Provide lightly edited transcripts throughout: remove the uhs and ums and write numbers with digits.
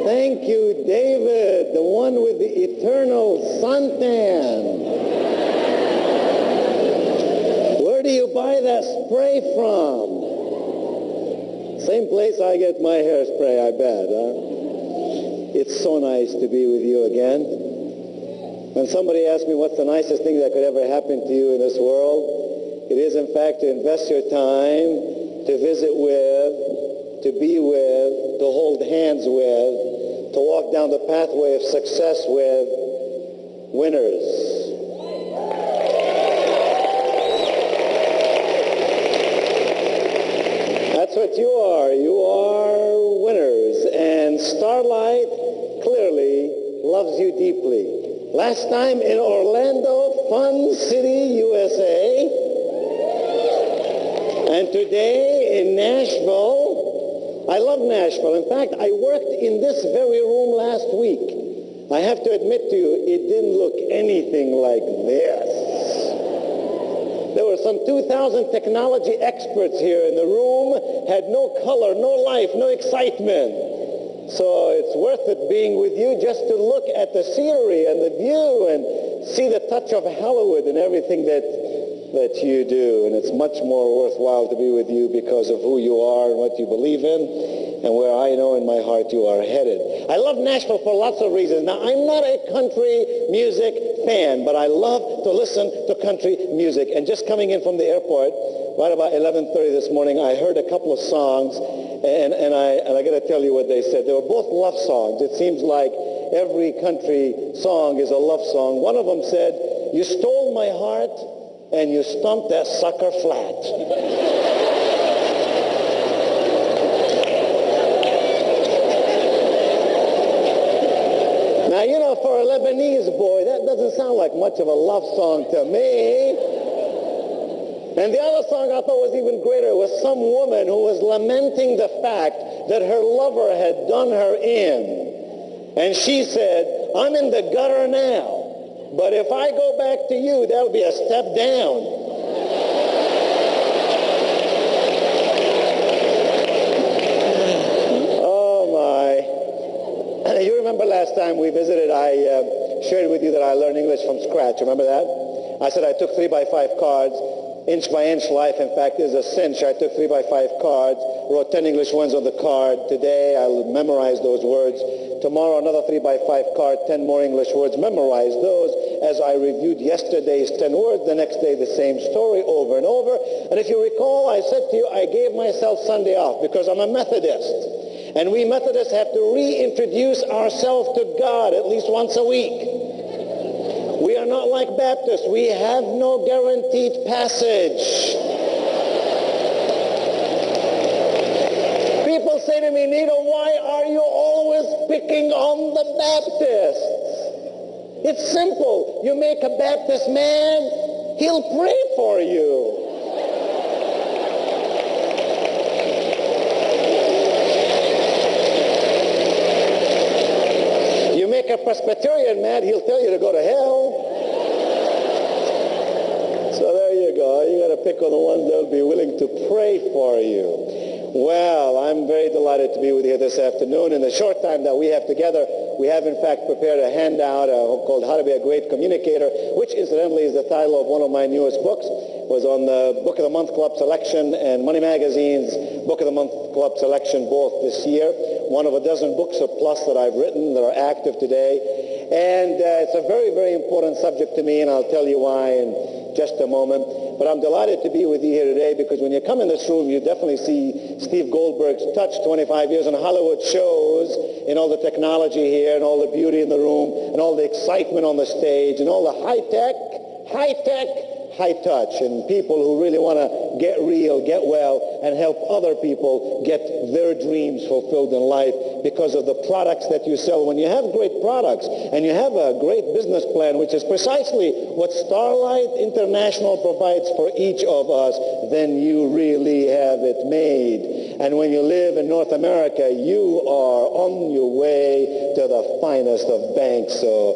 Thank you, David, the one with the eternal suntan. Where do you buy that spray from? Same place I get my hairspray, I bet, huh? It's so nice to be with you again. When somebody asks me what's the nicest thing that could ever happen to you in this world, it is, in fact, to invest your time, to visit with, to be with, to hold hands with, to walk down the pathway of success with winners. That's what you are. You are winners. And Starlight clearly loves you deeply. Last time in Orlando, Fun City, USA. And today in Nashville. I love Nashville. In fact, I worked in this very room last week. I have to admit to you, it didn't look anything like this. There were some 2,000 technology experts here in the room, had no color, no life, no excitement. So it's worth it being with you just to look at the scenery and the view and see the touch of Hollywood and everything that you do. And it's much more worthwhile to be with you because of who you are and what you believe in and where I know in my heart you are headed. I love Nashville for lots of reasons. Now, I'm not a country music fan, but I love to listen to country music. And just coming in from the airport, right about 11:30 this morning, I heard a couple of songs, and I got to tell you what they said. They were both love songs. It seems like every country song is a love song. One of them said, "You stole my heart, and you stumped that sucker flat." Now, you know, for a Lebanese boy, that doesn't sound like much of a love song to me. And the other song I thought was even greater was some woman who was lamenting the fact that her lover had done her in. And she said, "I'm in the gutter now, but if I go back to you, that'll be a step down." You remember last time we visited, I shared with you that I learned English from scratch. Remember that? I said I took 3x5 cards, inch by inch life, in fact, is a cinch. I took 3x5 cards, wrote 10 English words on the card. Today, I'll memorize those words. Tomorrow, another 3x5 card, 10 more English words. Memorize those as I reviewed yesterday's 10 words. The next day, the same story over and over. And if you recall, I said to you, I gave myself Sunday off because I'm a Methodist. And we Methodists have to reintroduce ourselves to God at least once a week. We are not like Baptists. We have no guaranteed passage. People say to me, "Nito, why are you always picking on the Baptists?" It's simple. You make a Baptist mad, he'll pray for you. Make a Presbyterian mad, he'll tell you to go to hell. So there you go. You got to pick on the ones that will be willing to pray for you. Well, I'm very delighted to be with you this afternoon. In the short time that we have together, we have in fact prepared a handout called How to Be a Great Communicator, which incidentally is the title of one of my newest books. It was on the Book of the Month Club selection and Money Magazine's Book of the Month Club selection both this year. One of a dozen books or plus that I've written that are active today. And it's a very, very important subject to me, and I'll tell you why in just a moment. But I'm delighted to be with you here today because when you come in this room, you definitely see Steve Goldberg's touch. 25 years on Hollywood shows, in all the technology here, and all the beauty in the room, and all the excitement on the stage, and all the high-tech, high touch, and people who really want to get real, get well, and help other people get their dreams fulfilled in life because of the products that you sell. When you have great products and you have a great business plan, which is precisely what Starlight International provides for each of us, then you really have it made. And when you live in North America, you are on your way to the finest of banks. So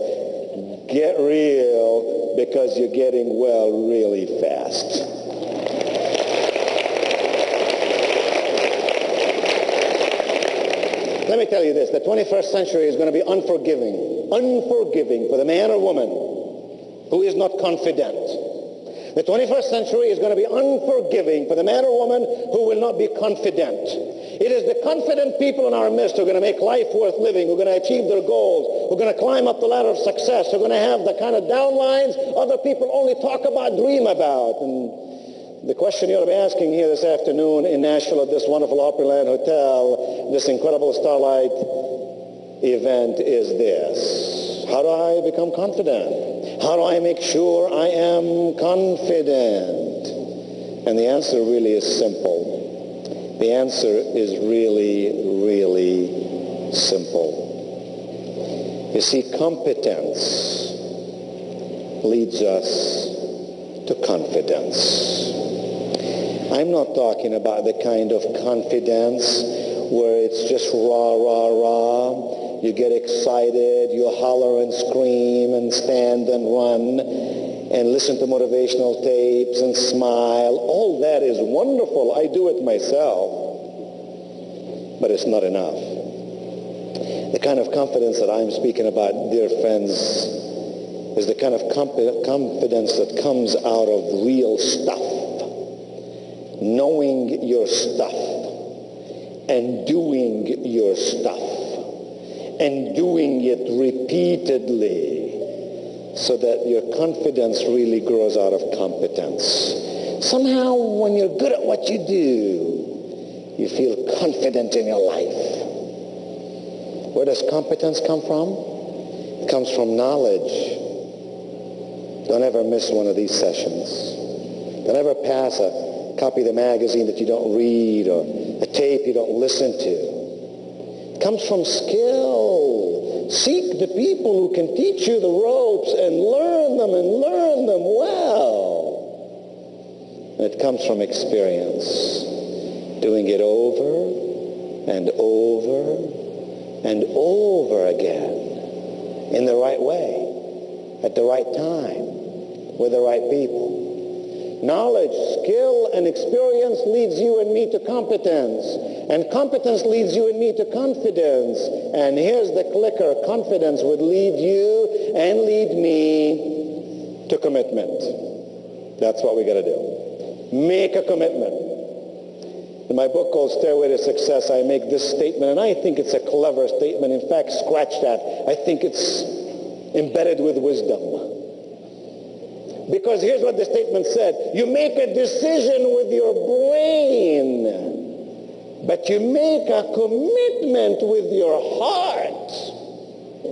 get real, because you're getting well really fast. Let me tell you this. The 21st century is going to be unforgiving for the man or woman who is not confident. The 21st century is going to be unforgiving for the man or woman who will not be confident. It is the confident people in our midst who are going to make life worth living, who are going to achieve their goals, who are going to climb up the ladder of success, who are going to have the kind of downlines other people only talk about, dream about. And the question you ought to be asking here this afternoon in Nashville at this wonderful Opryland Hotel, this incredible Starlight event is this. How do I become confident? How do I make sure I am confident? And the answer really is simple. The answer is really, really simple. You see, competence leads us to confidence. I'm not talking about the kind of confidence where it's just rah, rah, rah. You get excited, you holler and scream and stand and run and listen to motivational tapes and smile. All that is wonderful. I do it myself. But it's not enough. The kind of confidence that I'm speaking about, dear friends, is the kind of confidence that comes out of real stuff. Knowing your stuff and doing your stuff and doing it repeatedly so that your confidence really grows out of competence. Somehow when you're good at what you do, you feel confident in your life. Where does competence come from? It comes from knowledge. Don't ever miss one of these sessions. Don't ever pass a copy of the magazine that you don't read or a tape you don't listen to. It comes from skill. Seek the people who can teach you the ropes and learn them well. It comes from experience. Doing it over and over and over again in the right way, at the right time, with the right people. Knowledge, skill, and experience leads you and me to competence. And competence leads you and me to confidence. And here's the clicker. Confidence would lead you and lead me to commitment. That's what we got to do. Make a commitment. In my book called Stairway to Success, I make this statement, and I think it's a clever statement. In fact, scratch that. I think it's embedded with wisdom. Because here's what the statement said. You make a decision with your brain, but you make a commitment with your heart.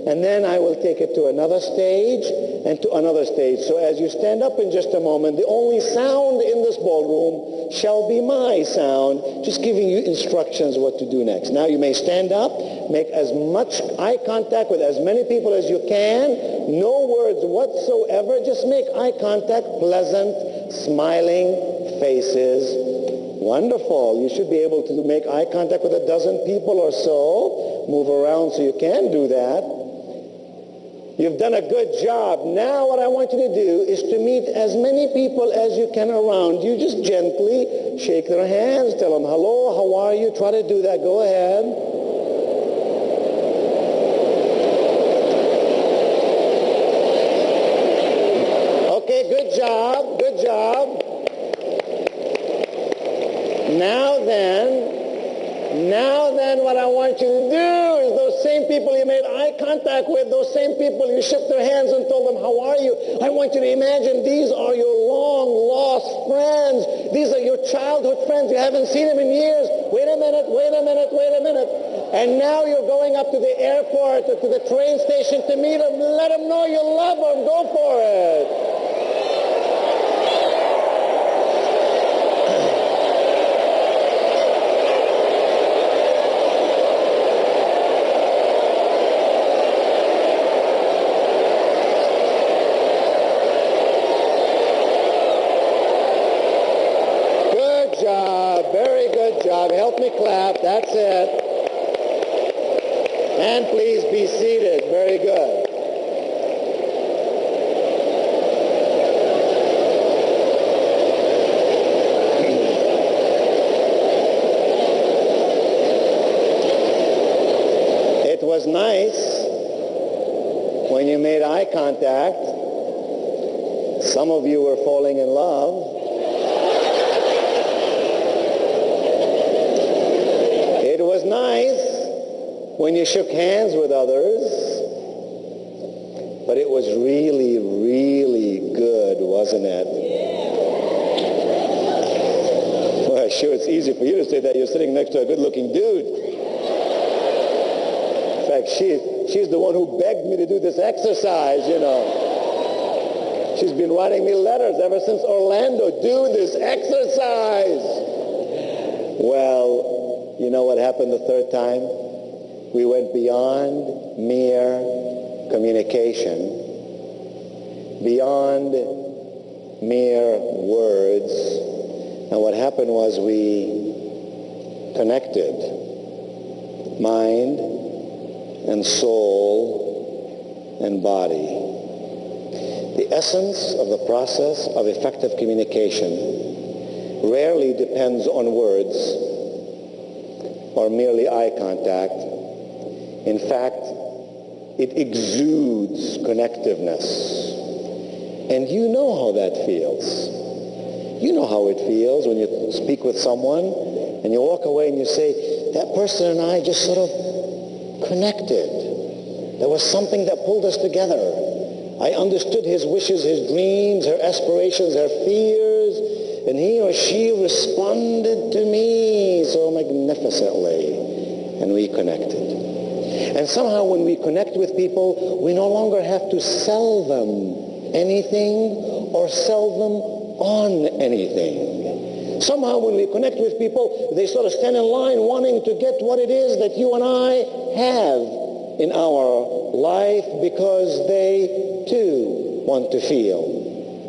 And then I will take it to another stage and to another stage. So as you stand up in just a moment, the only sound in this ballroom shall be my sound, just giving you instructions what to do next. Now you may stand up, make as much eye contact with as many people as you can, no words whatsoever, just make eye contact, pleasant, smiling faces. Wonderful. You should be able to make eye contact with a dozen people or so. Move around so you can do that. You've done a good job. Now what I want you to do is to meet as many people as you can around you. Just gently shake their hands, tell them, hello, how are you? Try to do that. Go ahead. Okay, good job, good job. Now then, what I want you to do is those same people you made eye contact with, those same people you shook their hands and told them, how are you? I want you to imagine these are your long-lost friends. These are your childhood friends. You haven't seen them in years. Wait a minute. And now you're going up to the airport or to the train station to meet them. Let them know you love them. Go for it. Help me clap. That's it. And please be seated. Very good. nice when you made eye contact. Some of you were falling in love. It was nice when you shook hands with others. But it was really, really good, wasn't it? Well, sure, it's easy for you to say that. You're sitting next to a good-looking dude. In fact, she's the one who begged me to do this exercise, you know. She's been writing me letters ever since Orlando. Do this exercise. Well, you know what happened the third time? We went beyond mere communication, beyond mere words. And what happened was we connected mind and soul and body. The essence of the process of effective communication rarely depends on words or merely eye contact. In fact, it exudes connectiveness. And you know how that feels. You know how it feels when you speak with someone and you walk away and you say, that person and I just sort of connected. There was something that pulled us together. I understood his wishes, his dreams, her aspirations, her fears, and he or she responded to me so magnificently, and we connected. And somehow when we connect with people, we no longer have to sell them anything or sell them on anything. Somehow when we connect with people, they sort of stand in line wanting to get what it is that you and I have in our life because they too want to feel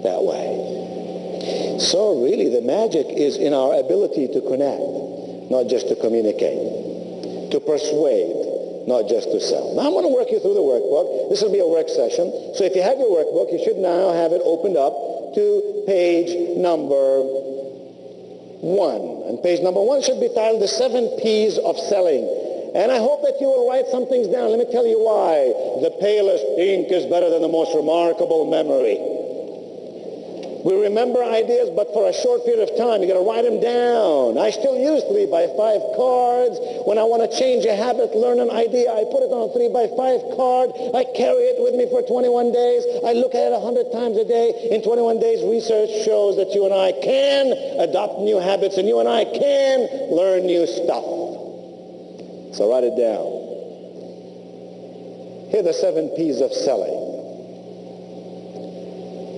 that way. So really the magic is in our ability to connect, not just to communicate, to persuade, not just to sell. Now I'm going to work you through the workbook. This will be a work session. So if you have your workbook, you should now have it opened up to page number 1. And page number 1 should be titled The 7 P's of Selling. And I hope that you will write some things down. Let me tell you why. The palest ink is better than the most remarkable memory. We remember ideas, but for a short period of time. You got to write them down. I still use 3x5 cards. When I want to change a habit, learn an idea, I put it on a 3x5 card. I carry it with me for 21 days. I look at it 100 times a day. In 21 days, research shows that you and I can adopt new habits, and you and I can learn new stuff. So write it down. Here are the 7 P's of selling.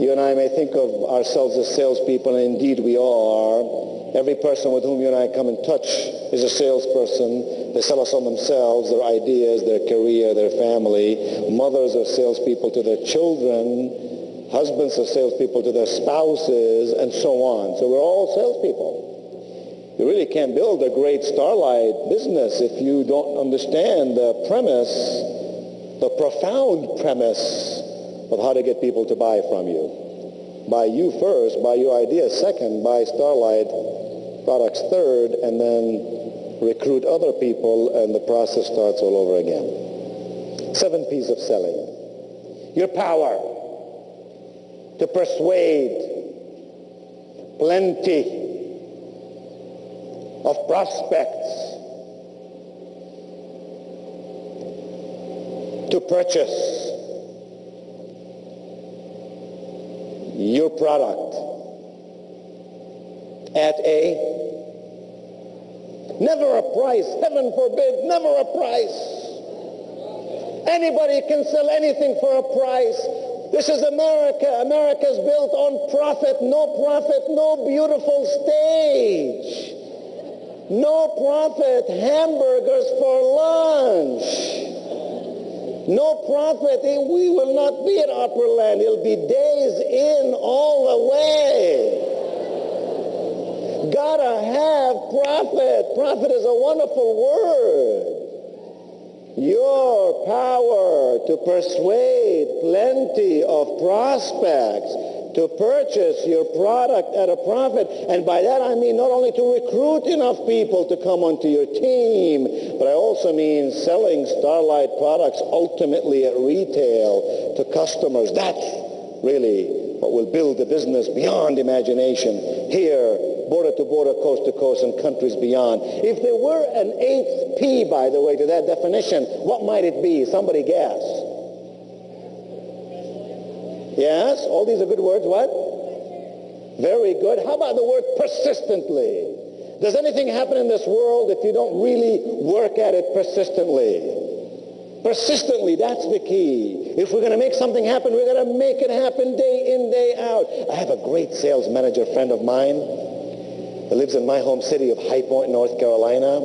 You and I may think of ourselves as salespeople, and indeed we are. Every person with whom you and I come in touch is a salesperson. They sell us on themselves, their ideas, their career, their family. Mothers are salespeople to their children. Husbands are salespeople to their spouses, and so on. So we're all salespeople. You really can't build a great Starlight business if you don't understand the premise, the profound premise of how to get people to buy from you. Buy you first, buy your ideas second, buy Starlight products third, and then recruit other people, and the process starts all over again. 7 P's of selling. Your power to persuade plenty of prospects to purchase your product at never a price, heaven forbid, never a price. Anybody can sell anything for a price. This is America. America's built on profit, no beautiful stage. No profit, hamburgers for lunch. No profit, we will not be at Operaland. It'll be days in all the way. Gotta have profit. Profit is a wonderful word. Your power to persuade plenty of prospects to purchase your product at a profit. And by that I mean not only to recruit enough people to come onto your team, but I also mean selling Starlight products ultimately at retail to customers. That's really what will build the business beyond imagination here, border to border, coast to coast, and countries beyond. If there were an eighth P, by the way, to that definition, what might it be? Somebody guess. Yes, all these are good words. What? Very good. How about the word persistently? Does anything happen in this world if you don't really work at it persistently? Persistently, that's the key. If we're going to make something happen, we're going to make it happen day in, day out. I have a great sales manager friend of mine who lives in my home city of High Point, North Carolina,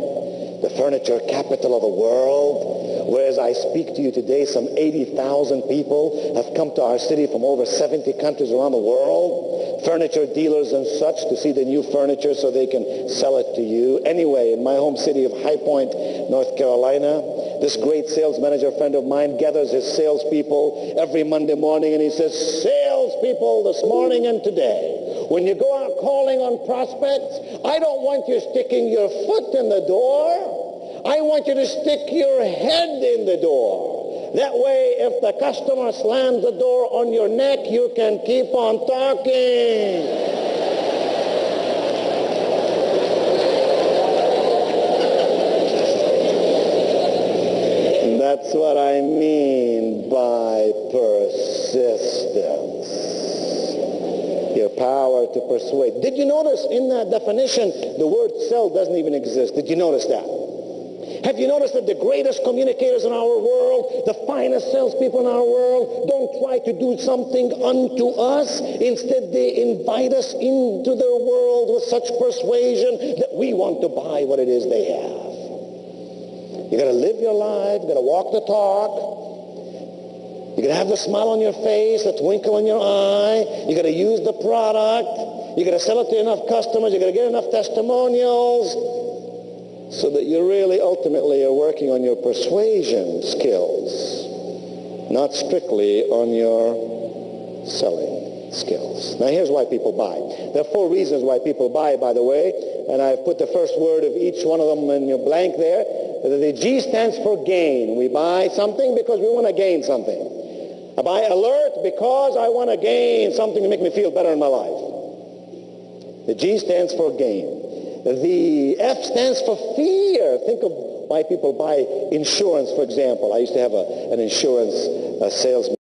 the furniture capital of the world. Whereas I speak to you today, some 80,000 people have come to our city from over 70 countries around the world, furniture dealers and such, to see the new furniture so they can sell it to you. Anyway, in my home city of High Point, North Carolina, this great sales manager friend of mine gathers his salespeople every Monday morning and he says, salespeople, this morning and today, when you go out calling on prospects, I don't want you sticking your foot in the door. I want you to stick your head in the door. That way, if the customer slams the door on your neck, you can keep on talking. And that's what I mean by persistence. Your power to persuade. Did you notice in that definition, the word sell doesn't even exist? Did you notice that? Have you noticed that the greatest communicators in our world, the finest salespeople in our world, don't try to do something unto us? Instead, they invite us into their world with such persuasion that we want to buy what it is they have. You got to live your life. You got to walk the talk. You got to have the smile on your face, the twinkle in your eye. You got to use the product. You got to sell it to enough customers. You got to get enough testimonials, so that you really ultimately are working on your persuasion skills, not strictly on your selling skills. Now here's why people buy. There are 4 reasons why people buy, by the way, and I've put the first word of each one of them in your blank there. The G stands for gain. We buy something because we want to gain something. I buy alert because I want to gain something to make me feel better in my life. The G stands for gain. The F stands for fear. Think of why people buy insurance, for example. I used to have an insurance salesman